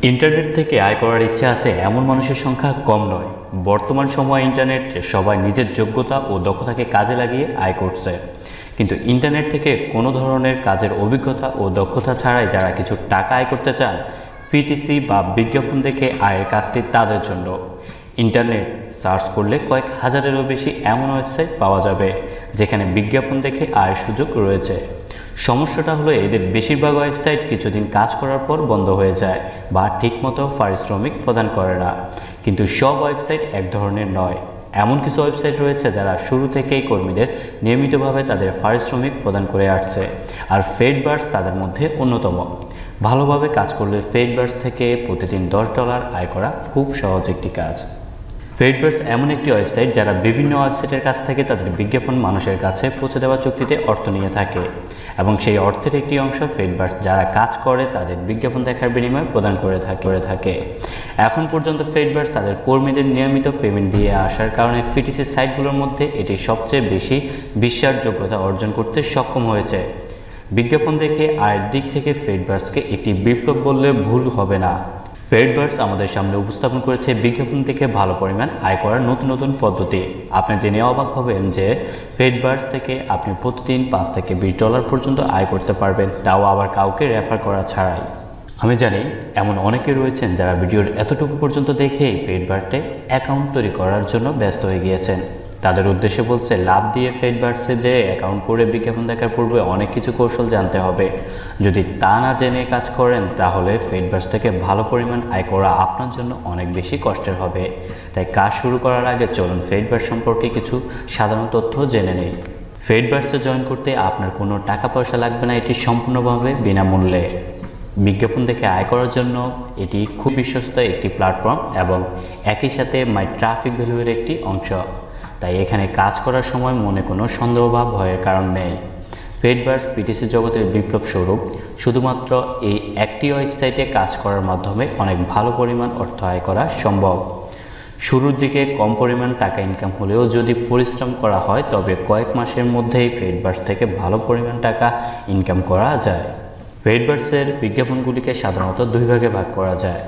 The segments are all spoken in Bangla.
ইন্টারনেট থেকে আয় করার ইচ্ছা আছে এমন মানুষের সংখ্যা কম নয়। বর্তমান সময়ে ইন্টারনেট সবাই নিজের যোগ্যতা ও দক্ষতাকে কাজে লাগিয়ে আয় করছে, কিন্তু ইন্টারনেট থেকে কোনো ধরনের কাজের অভিজ্ঞতা ও দক্ষতা ছাড়াই যারা কিছু টাকা আয় করতে চান, পিটিসি বা বিজ্ঞাপন দেখে আয়ের কাজটি তাদের জন্য। ইন্টারনেট সার্চ করলে কয়েক হাজারেরও বেশি এমন ওয়েবসাইট পাওয়া যাবে যেখানে বিজ্ঞাপন দেখে আয়ের সুযোগ রয়েছে। সমস্যাটা হলো এদের বেশিরভাগ ওয়েবসাইট কিছুদিন কাজ করার পর বন্ধ হয়ে যায় বা ঠিকমতো পারিশ্রমিক প্রদান করে না। কিন্তু সব ওয়েবসাইট এক ধরনের নয়। এমন কিছু ওয়েবসাইট রয়েছে যারা শুরু থেকেই কর্মীদের নিয়মিতভাবে তাদের পারিশ্রমিক প্রদান করে আসছে, আর পেইডভার্টস তাদের মধ্যে অন্যতম। ভালোভাবে কাজ করলে পেইডভার্টস থেকে প্রতিদিন $10 আয় করা খুব সহজ একটি কাজ। পেইডভার্টস এমন একটি ওয়েবসাইট যারা বিভিন্ন ওয়েবসাইটের কাছ থেকে তাদের বিজ্ঞাপন মানুষের কাছে পৌঁছে দেওয়ার চুক্তিতে অর্থ নিয়ে থাকে, এবং সেই অর্থের একটি অংশ পেইডভার্টস যারা কাজ করে তাদের বিজ্ঞাপন দেখার বিনিময়ে প্রদান করে থাকে। এখন পর্যন্ত পেইডভার্টস তাদের কর্মীদের নিয়মিত পেমেন্ট দিয়ে আসার কারণে পিটিসি সাইটগুলোর মধ্যে এটি সবচেয়ে বেশি বিশ্বাসযোগ্যতা অর্জন করতে সক্ষম হয়েছে। বিজ্ঞাপন দেখে আয়ের দিক থেকে পেইডভার্টসকে একটি বিপ্লব বললে ভুল হবে না। পেইডভার্টস আমাদের সামনে উপস্থাপন করেছে বিজ্ঞাপন থেকে ভালো পরিমাণ আয় করার নতুন নতুন পদ্ধতি। আপনি জেনে অবাক হবেন যে পেইডভার্টস থেকে আপনি প্রতিদিন $5 থেকে $20 পর্যন্ত আয় করতে পারবেন, তাও আবার কাউকে রেফার করা ছাড়াই। আমি জানি এমন অনেকে রয়েছেন যারা ভিডিওর এতটুকু পর্যন্ত দেখেই পেইডভার্টে অ্যাকাউন্ট তৈরি করার জন্য ব্যস্ত হয়ে গিয়েছেন। তাদের উদ্দেশ্যে বলছে, লাভ দিয়ে পেইডভার্টসে যে অ্যাকাউন্ট করে বিজ্ঞাপন দেখার পূর্বে অনেক কিছু কৌশল জানতে হবে। যদি তা না জেনে কাজ করেন তাহলে পেইডভার্টস থেকে ভালো পরিমাণ আয় করা আপনার জন্য অনেক বেশি কষ্টের হবে। তাই কাজ শুরু করার আগে চলুন পেইডভার্টস সম্পর্কে কিছু সাধারণ তথ্য জেনে নেই। পেইডভার্টসে জয়েন করতে আপনার কোনো টাকা পয়সা লাগবে না, এটি সম্পূর্ণভাবে বিনামূল্যে। বিজ্ঞাপন দেখে আয় করার জন্য এটি খুব বিশ্বস্ত একটি প্ল্যাটফর্ম এবং একই সাথে মাই ট্রাফিক ভ্যালুয়ের একটি অংশ। তাই এখানে কাজ করার সময় মনে কোনো সন্দেহ বা ভয়ের কারণ নেই। পেইডভার্টস পিটিসি জগতের বিপ্লব স্বরূপ। শুধুমাত্র এই একটি ওয়েবসাইটে কাজ করার মাধ্যমে অনেক ভালো পরিমাণ অর্থ আয় করা সম্ভব। শুরুর দিকে কম পরিমাণ টাকা ইনকাম হলেও যদি পরিশ্রম করা হয় তবে কয়েক মাসের মধ্যেই পেইডভার্টস থেকে ভালো পরিমাণ টাকা ইনকাম করা যায়। পেইডভার্টসের বিজ্ঞাপনগুলিকে সাধারণত দুই ভাগে ভাগ করা যায়: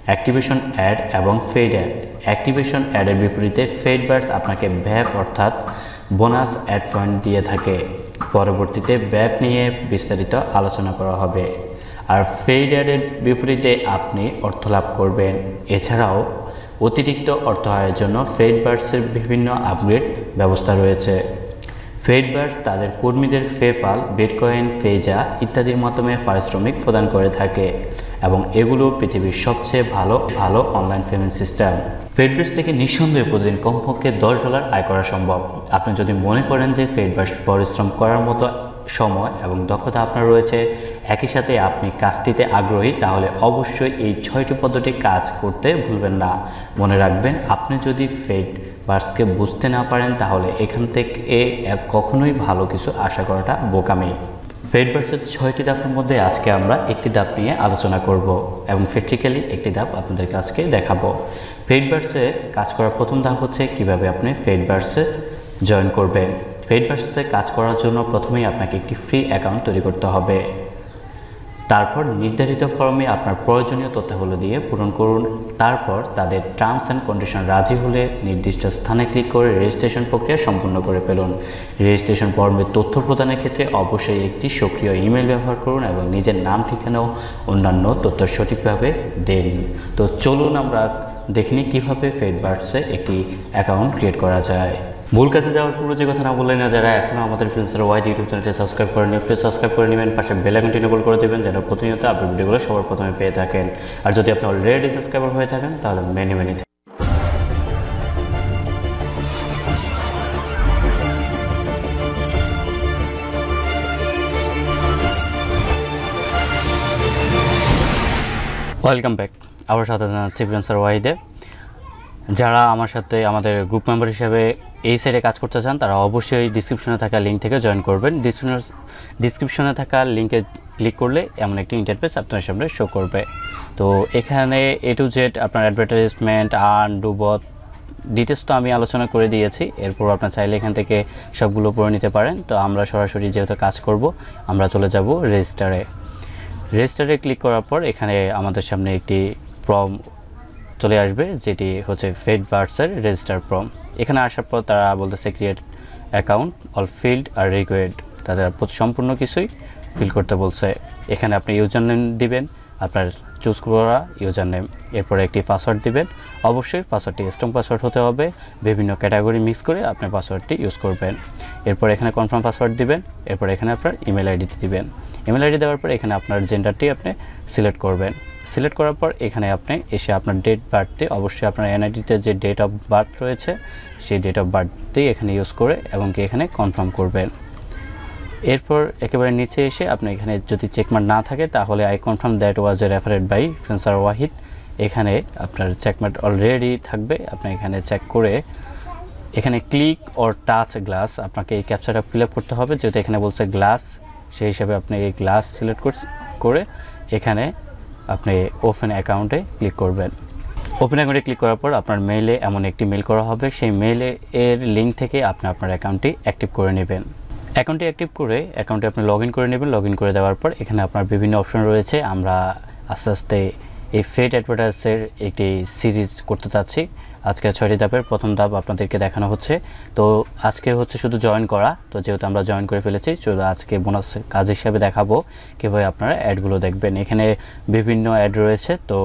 অ্যাক্টিভেশন অ্যাড এবং পেইড অ্যাড। অ্যাক্টিভেশন অ্যাডের বিপরীতে পেইডভার্টস আপনাকে ভ্যাপ অর্থাৎ বোনাস অ্যাড পয়েন্ট দিয়ে থাকে। পরবর্তীতে ভ্যাপ নিয়ে বিস্তারিত আলোচনা করা হবে। আর পেইড অ্যাডের বিপরীতে আপনি অর্থ লাভ করবেন। এছাড়াও অতিরিক্ত অর্থ আয়ের জন্য পেইডভার্টসের বিভিন্ন আপগ্রেড ব্যবস্থা রয়েছে। পেইডভার্টস তাদের কর্মীদের পেপ্যাল, বিটকয়েন, ফেজা ইত্যাদির মাধ্যমে পারিশ্রমিক প্রদান করে থাকে, এবং এগুলো পৃথিবীর সবচেয়ে ভালো অনলাইন পেমেন্ট সিস্টেম। পেইডভার্টস থেকে নিঃসন্দেহে প্রতিদিন কমপক্ষে $10 আয় করা সম্ভব। আপনি যদি মনে করেন যে পেইডভার্টস পরিশ্রম করার মতো সময় এবং দক্ষতা আপনার রয়েছে, একই সাথে আপনি কাজটিতে আগ্রহী, তাহলে অবশ্যই এই 6টি পদ্ধতি কাজ করতে ভুলবেন না। মনে রাখবেন, আপনি যদি পেইডভার্টসকে বুঝতে না পারেন তাহলে এখান থেকে কখনোই ভালো কিছু আশা করাটা বোকামি। পেইডভার্টসের 6টি ধাপের মধ্যে আজকে আমরা একটি ধাপ নিয়ে আলোচনা করব এবং প্র্যাকটিক্যালি একটি ধাপ আপনাদেরকে আজকে দেখাবো। পেইডভার্টসে কাজ করার প্রথম ধাপ হচ্ছে কিভাবে আপনি পেইডভার্টসে জয়েন করবেন। পেইডভার্টসে কাজ করার জন্য প্রথমেই আপনাকে একটি ফ্রি অ্যাকাউন্ট তৈরি করতে হবে। তারপর নির্ধারিত ফর্মে আপনার প্রয়োজনীয় তথ্যগুলো দিয়ে পূরণ করুন। তারপর তাদের টার্মস অ্যান্ড কন্ডিশন রাজি হলে নির্দিষ্ট স্থানে ক্লিক করে রেজিস্ট্রেশন প্রক্রিয়া সম্পূর্ণ করে ফেলুন। রেজিস্ট্রেশন ফর্মে তথ্য প্রদানের ক্ষেত্রে অবশ্যই একটি সক্রিয় ইমেল ব্যবহার করুন এবং নিজের নাম, ঠিকানা ও অন্যান্য তথ্য সঠিকভাবে দিন। তো চলুন আমরা দেখি কীভাবে পেইডভার্টসে একটি অ্যাকাউন্ট ক্রিয়েট করা যায়। মূল কাজে যাওয়ার পূর্বে যে কথা না বললেই না, যারা এখনও আমাদের ফ্রিল্যান্সার ওয়াহিদ ইউটিউব চ্যানেলটি সাবস্ক্রাইব করেননি, প্লিজ সাবস্ক্রাইব করে নেবেন, পাশে বেল আইকনটি এনেবল করে দেবেন যেন প্রতিনিয়ত আপডেট ভিডিওগুলো সবার প্রথমে পেয়ে থাকেন। আর যদি আপনি অলরেডি সাবস্ক্রাইবার হয়ে থাকেন তাহলে মেনি ওয়েলকাম ব্যাক। আবার সাথে জানাচ্ছি ফ্রিল্যান্সার ওয়াহিদে। যারা আমার সাথে আমাদের গ্রুপ মেম্বার হিসেবে এই সাইডে কাজ করতে চান তারা অবশ্যই ডিসক্রিপশনে থাকা লিঙ্ক থেকে জয়েন করবেন। ডিসক্রিপশনে থাকা লিঙ্কে ক্লিক করলে এমন একটি ইন্টারফেস আপনার সামনে শো করবে। তো এখানে A to Z আপনার advertisement, earn, do both details তো আমি আলোচনা করে দিয়েছি। এরপর আপনার চাইলে এখান থেকে সবগুলো পড়ে নিতে পারেন। তো আমরা সরাসরি যেহেতু কাজ করব, আমরা চলে যাব রেজিস্টারে। রেজিস্টারে ক্লিক করার পর এখানে আমাদের সামনে একটি ফর্ম চলে আসবে, যেটি হচ্ছে পেইডভার্টসের রেজিস্টার ফর্ম। এখানে আসার পর তারা বলতেছে ক্রিয়েট অ্যাকাউন্ট, অল ফিল্ড আর রিকোয়ার্ড, তাদের সম্পূর্ণ কিছুই ফিল করতে বলছে। এখানে আপনি ইউজার নেম দিবেন, আপনার চুজ করা ইউজার নেম, এরপরে একটি পাসওয়ার্ড দিবেন। অবশ্যই পাসওয়ার্ডটি স্ট্রং পাসওয়ার্ড হতে হবে, বিভিন্ন ক্যাটাগরি মিক্স করে আপনি পাসওয়ার্ডটি ইউজ করবেন। এরপর এখানে কনফার্ম পাসওয়ার্ড দিবেন, এরপর এখানে আপনার ইমেল আইডি দিবেন। ইমেল আইডি দেওয়ার পর এখানে আপনার জেন্ডারটি আপনি সিলেক্ট করবেন। সিলেক্ট করার পর এখানে আপনি এসে আপনার ডেট বার্থে, অবশ্যই আপনার এনআইডিতে যে ডেট অফ বার্থ রয়েছে সেই ডেট অফ বার্থটি এখানে ইউজ করে এবং কি এখানে কনফার্ম করবেন। এরপর একেবারে নিচে এসে আপনি এখানে যদি চেকমার্ক না থাকে তাহলে I confirm that was referred by freelancer Wahid, এখানে আপনার চেকমার্ক অলরেডি থাকবে। আপনি এখানে চেক করে এখানে ক্লিক অর টাচ গ্লাস, আপনাকে এই ক্যাপচাটা ফিল আপ করতে হবে। যেহেতু এখানে বলছে গ্লাস, সেই হিসাবে আপনি এই গ্লাস সিলেক্ট করে এখানে আপনি ওপেন অ্যাকাউন্টে ক্লিক করবেন। ওপেন অ্যাকাউন্টে ক্লিক করার পর আপনার মেইলে এমন একটি মেইল করা হবে, সেই মেইলে এর লিঙ্ক থেকে আপনি আপনার অ্যাকাউন্টটি অ্যাক্টিভ করে নেবেন। অ্যাকাউন্টটি অ্যাক্টিভ করে অ্যাকাউন্টে আপনি লগ ইন করে নেবেন। লগ ইন করে দেওয়ার পর এখানে আপনার বিভিন্ন অপশন রয়েছে। আমরা আস্তে আস্তে এই পেইড অ্যাডভার্টাইজের একটি সিরিজ করতে চাচ্ছি। আজকে 6টি ধাপের প্রথম ধাপ আপনাদেরকে দেখানো হচ্ছে। তো আজকে হচ্ছে শুধু জয়েন করা, তো যেহেতু আমরা জয়েন করে ফেলেছি, শুধু আজকে বোনাস কাজ হিসাবে দেখাবো কীভাবে আপনারা অ্যাডগুলো দেখবেন। এখানে বিভিন্ন অ্যাড রয়েছে, তো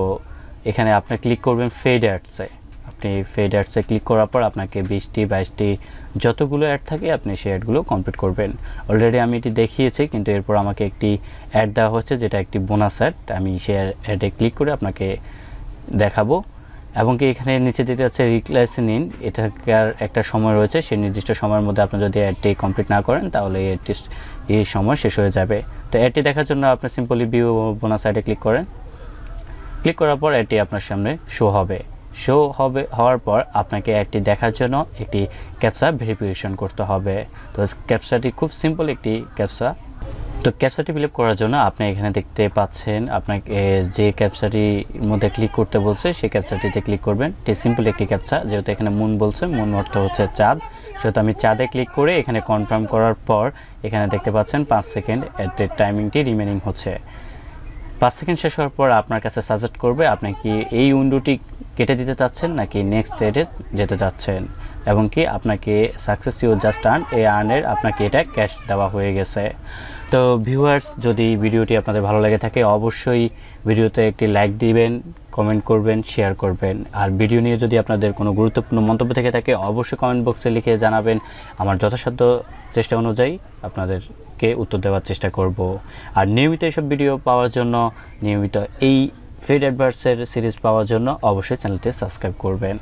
এখানে আপনি ক্লিক করবেন পেইড অ্যাডসে। আপনি পেইড অ্যাডসে ক্লিক করার পর আপনাকে 20টি 22টি যতগুলো অ্যাড থাকে আপনি সেই অ্যাডগুলো কমপ্লিট করবেন। অলরেডি আমি এটি দেখিয়েছি, কিন্তু এরপর আমাকে একটি অ্যাড দেওয়া হচ্ছে যেটা একটি বোনাস অ্যাড। আমি সেই অ্যাডে ক্লিক করে আপনাকে দেখাবো। এবং কি এখানে নিচে দিতে হচ্ছে রিপ্লেস নিন, এটার একটা সময় রয়েছে, সেই নির্দিষ্ট সময়ের মধ্যে আপনি যদি অ্যাডটি কমপ্লিট না করেন তাহলে এই সময় শেষ হয়ে যাবে। তো অ্যাডটি দেখার জন্য আপনি সিম্পলি ভিউ বোনাস অ্যাডে ক্লিক করেন। ক্লিক করার পর অ্যাডটি আপনার সামনে হওয়ার পর আপনাকে অ্যাডটি দেখার জন্য একটি ক্যাপচা ভেরিফিকেশন করতে হবে। তো ক্যাপচাটি খুব সিম্পল একটি ক্যাপচা। তো ক্যাপচাটি ফিল আপ করার জন্য আপনি এখানে দেখতে পাচ্ছেন আপনাকে যে ক্যাপচাটির মধ্যে ক্লিক করতে বলছে সেই ক্যাপচাটিতে ক্লিক করবেন। এটি সিম্পল একটি ক্যাপচা, যেহেতু এখানে মুন বলছে, মুন অর্থ হচ্ছে চাঁদ, সেহেতু আমি চাঁদে ক্লিক করে এখানে কনফার্ম করার পর এখানে দেখতে পাচ্ছেন 5 সেকেন্ড অ্যাডের টাইমিংটি রিমেনিং হচ্ছে। 5 সেকেন্ড শেষ হওয়ার পর আপনার কাছে সাজেস্ট করবে আপনি কি এই উইন্ডোটি কেটে দিতে চাচ্ছেন নাকি নেক্সট অ্যাডে যেতে চাচ্ছেন, এবং কি আপনাকে সাকসেস ইউ জাস্ট আর্ন, এই আর্নের আপনাকে এটা ক্যাশ দেওয়া হয়ে গেছে। তো ভিউয়ার্স, যদি ভিডিওটি আপনাদের ভালো লেগে থাকে অবশ্যই ভিডিওতে একটি লাইক দিবেন, কমেন্ট করবেন, শেয়ার করবেন। আর ভিডিও নিয়ে যদি আপনাদের কোনো গুরুত্বপূর্ণ মন্তব্য থেকে থাকে অবশ্যই কমেন্ট বক্সে লিখে জানাবেন। আমার যথাসাধ্য চেষ্টা অনুযায়ী আপনাদেরকে উত্তর দেওয়ার চেষ্টা করব। আর নিয়মিত এইসব ভিডিও পাওয়ার জন্য, নিয়মিত এই পেইড অ্যাডভার্টসের সিরিজ পাওয়ার জন্য অবশ্যই চ্যানেলটি সাবস্ক্রাইব করবেন।